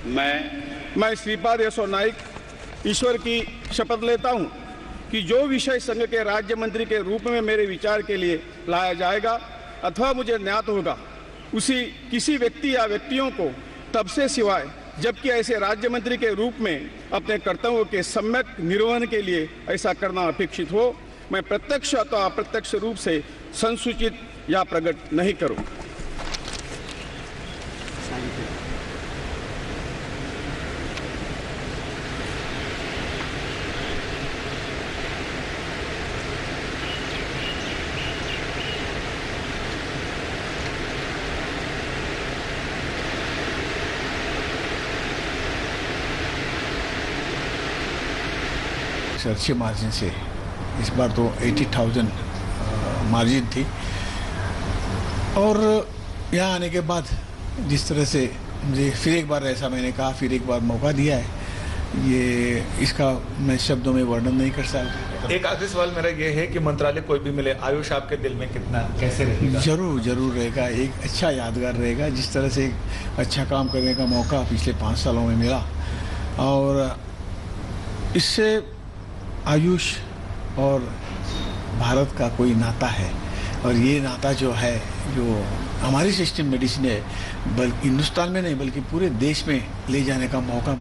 मैं श्रीपाद यसो नाइक ईश्वर की शपथ लेता हूं कि जो विषय संघ के राज्य मंत्री के रूप में मेरे विचार के लिए लाया जाएगा अथवा मुझे ज्ञात होगा, उसी किसी व्यक्ति या व्यक्तियों को तब से सिवाय जबकि ऐसे राज्य मंत्री के रूप में अपने कर्तव्यों के सम्यक निर्वहन के लिए ऐसा करना अपेक्षित हो, मैं प्रत्यक्ष अथवा अप्रत्यक्ष रूप से संसूचित या प्रकट नहीं करूं। अच्छे मार्जिन से, इस बार तो 80,000 मार्जिन थी। और यहाँ आने के बाद जिस तरह से मुझे फिर एक बार ऐसा मैंने कहा, फिर एक बार मौका दिया है, ये इसका मैं शब्दों में वर्णन नहीं कर सकता। एक आखिरी सवाल मेरा ये है कि मंत्रालय कोई भी मिले, आयुष आपके दिल में कितना कैसे रहेगा? जरूर रहेगा, एक अच्छा यादगार रहेगा। जिस तरह से एक अच्छा काम करने का मौका पिछले 5 सालों में मिला, और इससे आयुष और भारत का कोई नाता है, और ये नाता जो है, जो हमारी सिस्टम मेडिसिन है, बल्कि हिंदुस्तान में नहीं बल्कि पूरे देश में ले जाने का मौका